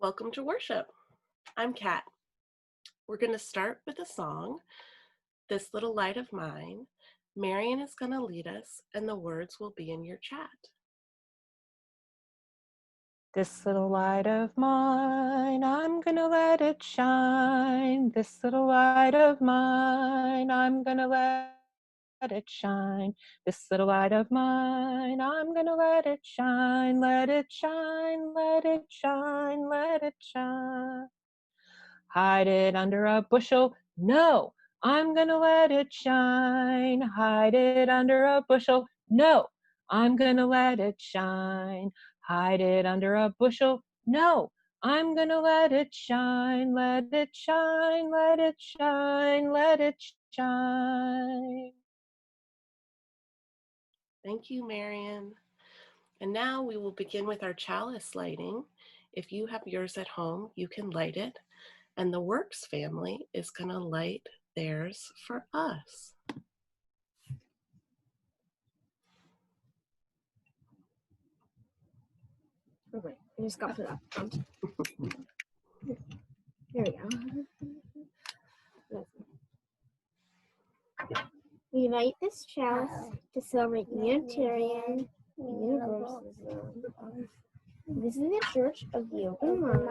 Welcome to worship. I'm Kat. We're going to start with a song, This Little Light of Mine. Marion is going to lead us, and the words will be in your chat. This little light of mine, I'm gonna let it shine. This little light of mine, I'm gonna let it shine. This little light of mine, I'm gonna let it shine. Let it shine, let it shine, let it shine. Hide it under a bushel? No, I'm gonna let it shine. Hide it under a bushel? No, I'm gonna let it shine. Hide it under a bushel? No, I'm gonna let it shine. Let it shine, let it shine, let it shine. Thank you, Marion. And now we will begin with our chalice lighting. If you have yours at home, you can light it. And the Works family is going to light theirs for us. Okay, I just got to that front. There we go. We light this chalice to celebrate Unitarian Universalism. This is the Church of the Open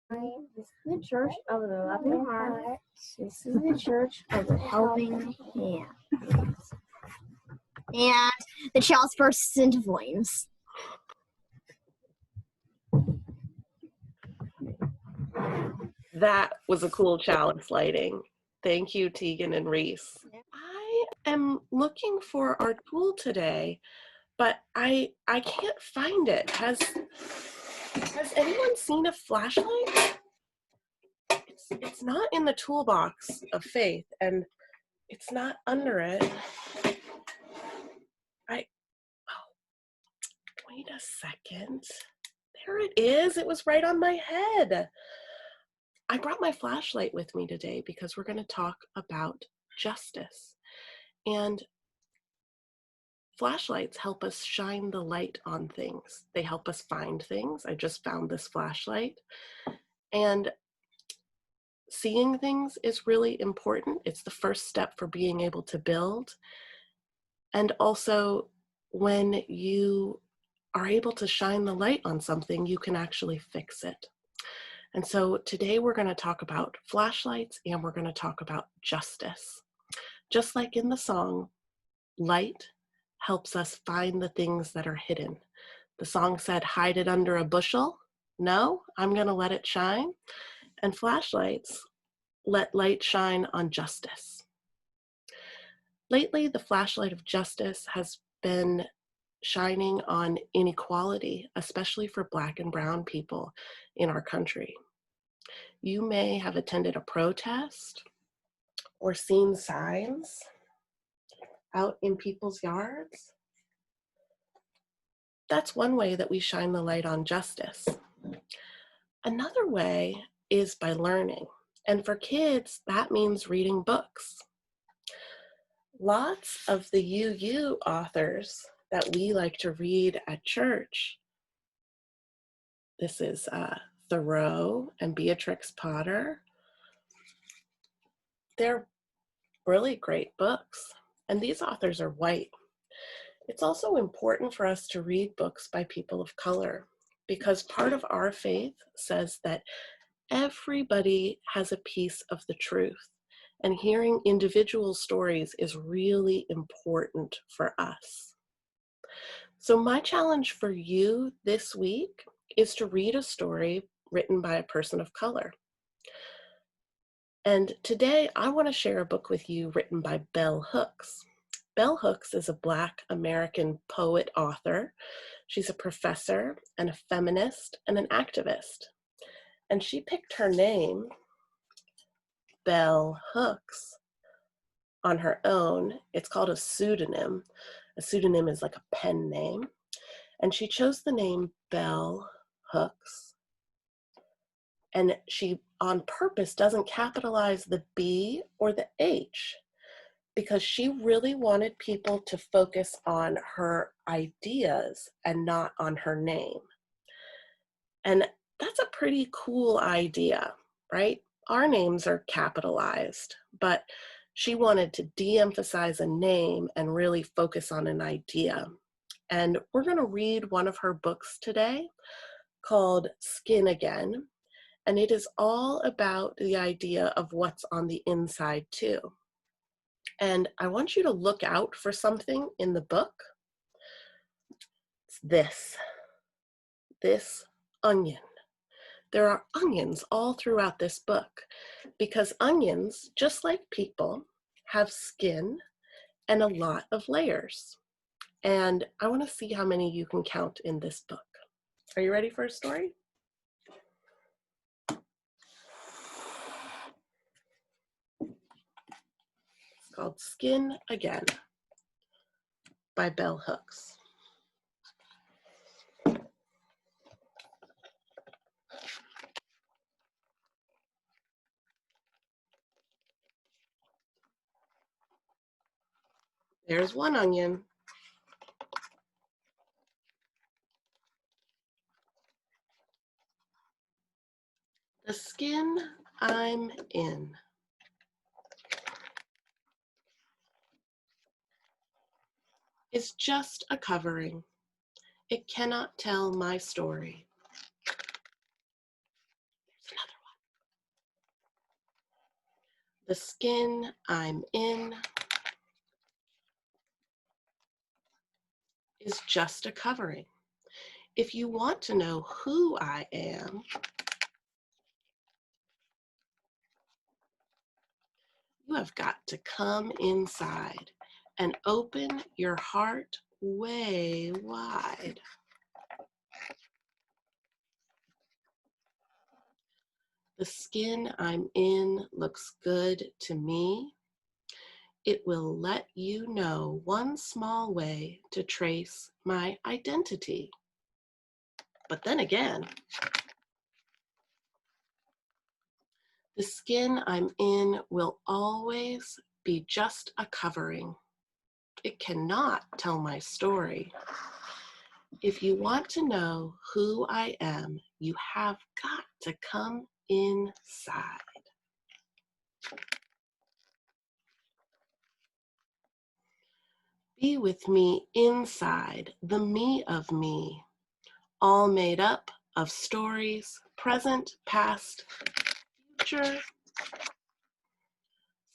Mind. This is the Church of the Loving Heart. This is the Church of the Helping Hand. And the chalice bursts into flames. That was a cool chalice lighting. Thank you, Tegan and Reese. I am looking for our tool today, but I can't find it. Has anyone seen a flashlight? It's not in the toolbox of faith, and it's not under it. Wait a second. There it is. It was right on my head. I brought my flashlight with me today because we're going to talk about justice. And flashlights help us shine the light on things. They help us find things. I just found this flashlight. And seeing things is really important. It's the first step for being able to build. And also, when you are able to shine the light on something, you can actually fix it. And so today we're going to talk about flashlights, and we're going to talk about justice. Just like in the song, light helps us find the things that are hidden. The song said, hide it under a bushel. No, I'm going to let it shine. And flashlights let light shine on justice. Lately, the flashlight of justice has been shining on inequality, especially for Black and brown people in our country. You may have attended a protest or seen signs out in people's yards. That's one way that we shine the light on justice. Another way is by learning. And for kids, that means reading books. Lots of the UU authors that we like to read at church, this is Thoreau and Beatrix Potter. They're really great books, and these authors are white. It's also important for us to read books by people of color, because part of our faith says that everybody has a piece of the truth, and hearing individual stories is really important for us. So my challenge for you this week is to read a story written by a person of color. And today I want to share a book with you written by Bell Hooks. Bell Hooks is a Black American poet author. She's a professor and a feminist and an activist. And she picked her name, Bell Hooks, on her own. It's called a pseudonym. A pseudonym is like a pen name. And she chose the name Bell Hooks. And she, on purpose, doesn't capitalize the B or the H, because she really wanted people to focus on her ideas and not on her name. And that's a pretty cool idea, right? Our names are capitalized, but she wanted to de-emphasize a name and really focus on an idea. And we're going to read one of her books today called Skin Again. And it is all about the idea of what's on the inside too. And I want you to look out for something in the book. It's this onion. There are onions all throughout this book because onions, just like people, have skin and a lot of layers. And I want to see how many you can count in this book. Are you ready for a story? It's called Skin Again by Bell Hooks. There's one onion. The skin I'm in. Is just a covering. It cannot tell my story. There's another one. The skin I'm in is just a covering. If you want to know who I am, you have got to come inside and open your heart way wide. The skin I'm in looks good to me. It will let you know one small way to trace my identity. But then again, the skin I'm in will always be just a covering. It cannot tell my story. If you want to know who I am, you have got to come inside. Be with me inside, the me of me, all made up of stories, present, past, future,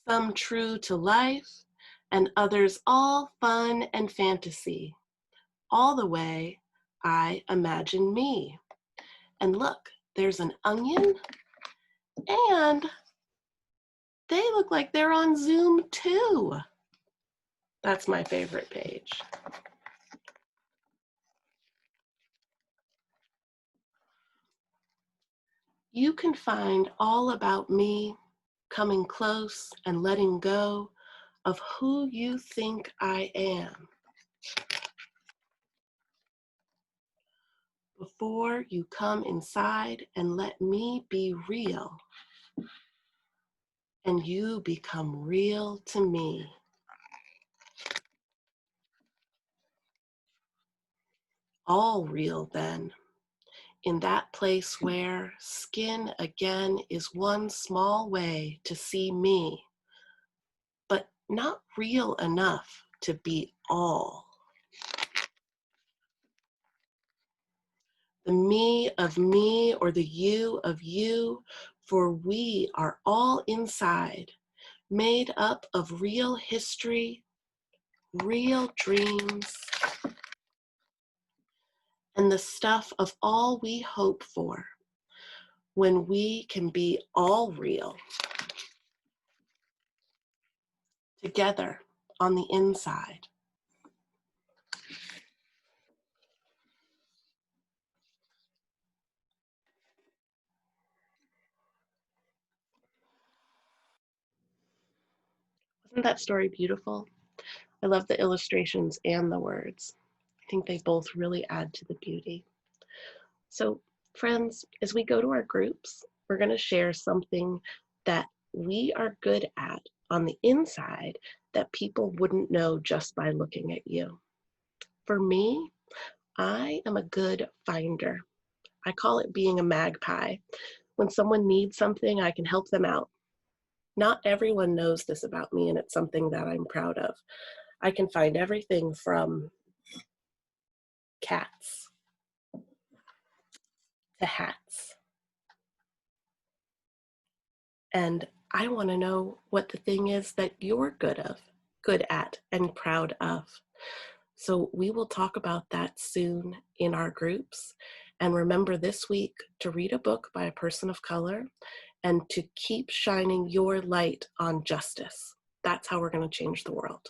some true to life, and others all fun and fantasy. All the way I imagine me. And look, there's an onion, and they look like they're on Zoom too. That's my favorite page. You can find all about me coming close and letting go of who you think I am. Before you come inside and let me be real, and you become real to me. All real then, in that place where skin again is one small way to see me, but not real enough to be all. The me of me or the you of you, for we are all inside, made up of real history, real dreams, and the stuff of all we hope for when we can be all real together on the inside. Wasn't that story beautiful? I love the illustrations and the words. I think they both really add to the beauty. So, friends, as we go to our groups, we're going to share something that we are good at on the inside that people wouldn't know just by looking at you. For me, I am a good finder. I call it being a magpie. When someone needs something, I can help them out. Not everyone knows this about me, and it's something that I'm proud of. I can find everything from cats to hats. And I want to know what the thing is that you're good at, and proud of. So we will talk about that soon in our groups. And remember this week to read a book by a person of color and to keep shining your light on justice. That's how we're going to change the world.